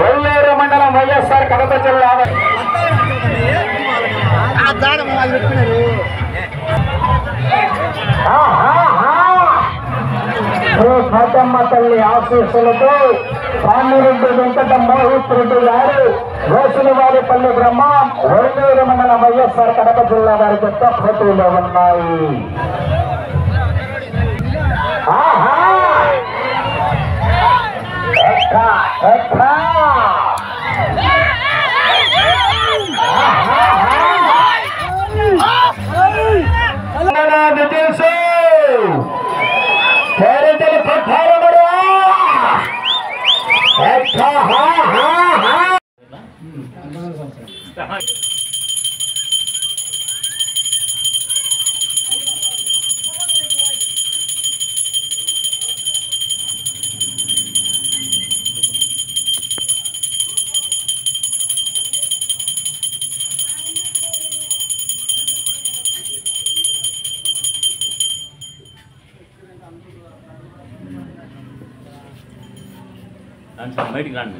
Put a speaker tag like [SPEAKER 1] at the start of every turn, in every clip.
[SPEAKER 1] ఒల్లూరు మండలం వైఎస్ఆర్ కడప జిల్లా కాటమ్మ తల్లి ఆశీస్సులతో పామిరెడ్డి వెంకట మోహిత్ రెడ్డి గారు రోసులవారిపల్లి బ్రహ్మం ఒల్లూరు మండలం వైఎస్ఆర్ కడప జిల్లా వారి కొత్త పోటీలో ఉన్నాయి.
[SPEAKER 2] బయటికి రాండి.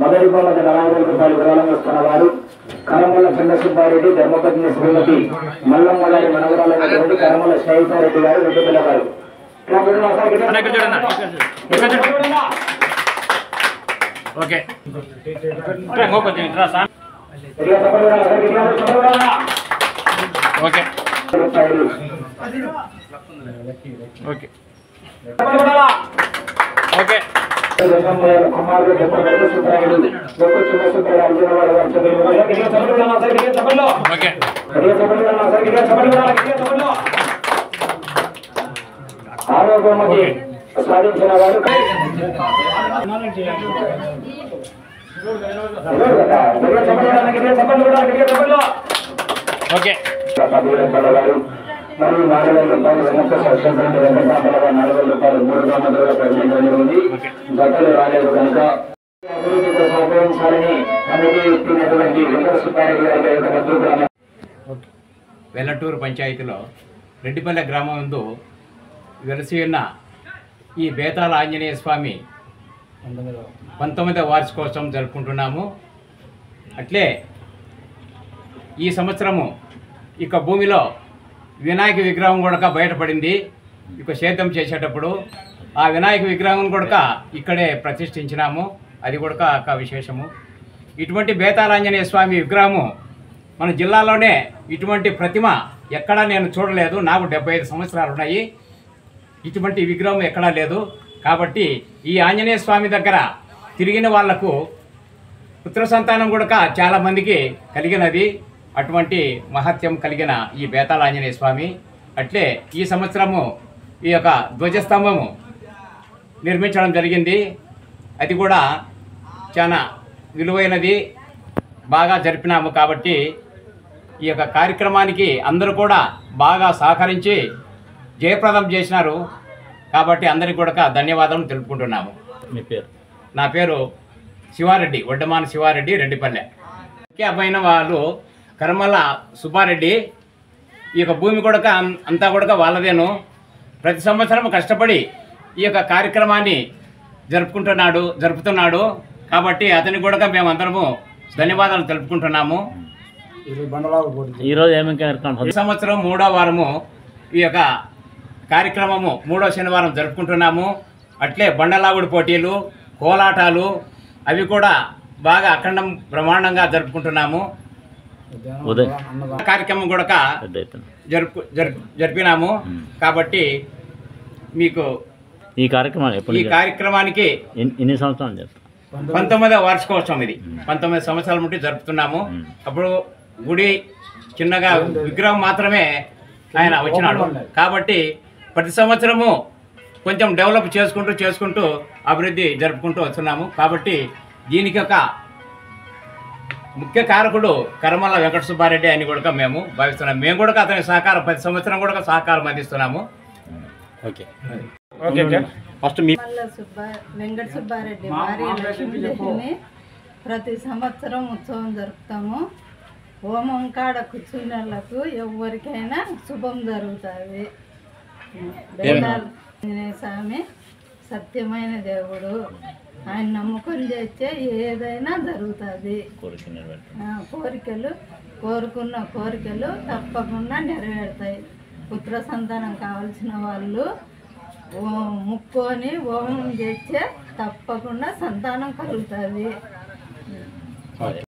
[SPEAKER 1] మొదటి బొమ్మకి 40,000 రూపాయలు విరాళం ఇస్తున్న వారు కరమల చంద్రసుబ్బారెడ్డి, ధర్మపత్ని శ్రీమతి మల్లమ్మ గారి మనవరాలైనటువంటి కరమల స్నేహితారెడ్డి గారు, రెడ్డిపిల్ల గారు.
[SPEAKER 2] ఓకే ఓకే ఓకే ఓకే
[SPEAKER 1] కుమారుడు సుబ్రాయుడు ఆరోగ్యమకి సాధించిన వారు
[SPEAKER 2] ఓకే
[SPEAKER 1] మరియు 4,000 రూపాయలు విముక్త సత్సంగ వెంకటాపల 4,000 రూపాయలు 3 గ్రామాలుగా ప్రకటించడం జరిగింది. జతలు రాలేదు కనుక అభివృద్ధి కోసం ఉపయోగించాలని కమిటీ ఎత్తినటువంటి వెంకట సుబ్బారెడ్డి గారి యొక్క భద్రుగ్రామ
[SPEAKER 2] వెల్లటూరు పంచాయతీలో రెడ్డిపల్లె గ్రామం నందు వెలసి ఉన్న ఈ బేతాళ ఆంజనేయ స్వామి 19వ వార్షికోత్సవం జరుపుకుంటున్నాము. అట్లే ఈ సంవత్సరము ఇక భూమిలో వినాయక విగ్రహం కూడా బయటపడింది. ఇక సేద్యం చేసేటప్పుడు ఆ వినాయక విగ్రహం కూడా ఇక్కడే ప్రతిష్ఠించినాము. అది కూడా ఒక విశేషము. ఇటువంటి బేతాళాంజనేయ స్వామి విగ్రహము మన జిల్లాలోనే ఇటువంటి ప్రతిమ ఎక్కడా నేను చూడలేదు. నాకు 75 సంవత్సరాలు ఉన్నాయి. ఇటువంటి విగ్రహం ఎక్కడా లేదు. కాబట్టి ఈ ఆంజనేయ స్వామి దగ్గర తిరిగిన వాళ్లకు పుత్ర సంతానం కూడా చాలామందికి కలిగినది. అటువంటి మహత్యం కలిగిన ఈ బేతాళ ఆంజనేయ స్వామి. అట్లే ఈ సంవత్సరము ఈ యొక్క ధ్వజస్తంభము నిర్మించడం జరిగింది. అది కూడా చాలా విలువైనది, బాగా జరిపినాము. కాబట్టి ఈ యొక్క కార్యక్రమానికి అందరూ కూడా బాగా సహకరించి జయప్రదం చేసినారు. కాబట్టి అందరికీ కూడా ధన్యవాదాలు తెలుపుకుంటున్నాము.
[SPEAKER 3] మీ పేరు?
[SPEAKER 2] నా పేరు శివారెడ్డి, వడ్డమాన శివారెడ్డి, రెడ్డిపల్లె. ముఖ్యమైన వాళ్ళు కరమల సుబ్బారెడ్డి. ఈ యొక్క భూమి కూడా అంతా కూడా వాళ్ళదేను. ప్రతి సంవత్సరం కష్టపడి ఈ యొక్క కార్యక్రమాన్ని జరుపుతున్నాడు. కాబట్టి అతనికి కూడా మేమందరము ధన్యవాదాలు తెలుపుకుంటున్నాము.
[SPEAKER 3] ఈరోజు ఏమేమి కార్యక్రమం?
[SPEAKER 2] ఈ సంవత్సరం 3వ వారము ఈ యొక్క కార్యక్రమము 3వ శనివారం జరుపుకుంటున్నాము. అట్లే బండలాగుడు పోటీలు, కోలాటాలు అవి కూడా బాగా అఖండం బ్రహ్మాండంగా జరుపుకుంటున్నాము. కార్యక్రమం కూడా జరిపినాము. కాబట్టి మీకు ఈ కార్యక్రమానికి
[SPEAKER 3] ఎన్ని సంవత్సరాలు చేస్తాం?
[SPEAKER 2] 19వ వార్షికోత్సవం. ఇది 19 సంవత్సరాల నుండి జరుపుతున్నాము. అప్పుడు గుడి చిన్నగా విగ్రహం మాత్రమే ఆయన వచ్చినాడు. కాబట్టి ప్రతి సంవత్సరము కొంచెం డెవలప్ చేసుకుంటూ అభివృద్ధి జరుపుకుంటూ వస్తున్నాము. కాబట్టి దీనికి ఒక ముఖ్య కారకుడు కరమల వెంకట సుబ్బారెడ్డి అని కూడా మేము భావిస్తున్నాము. మేము కూడా అతని సహకారం ప్రతి సంవత్సరం కూడా సహకారం అందిస్తున్నాము.
[SPEAKER 3] ఓకే. ఫస్ట్ మీ
[SPEAKER 4] మల్ల వెంకట సుబ్బారెడ్డి భార్య లక్ష్మీదేవిని ప్రతి సంవత్సరం ఉత్సవం జరుపుతాము. హోమం కాడ కూర్చున్నోళ్ళకు ఎవరికైనా శుభం జరుగుతుంది. ఆంజనేయ స్వామి సత్యమైన దేవుడు, ఆయన నమ్మకం చేస్తే ఏదైనా జరుగుతుంది. కోరుకున్న కోరికలు తప్పకుండా నెరవేరుతాయి. పుత్ర సంతానం కావాల్సిన వాళ్ళు ముక్కొని హోమం చేస్తే తప్పకుండా సంతానం కలుగుతుంది.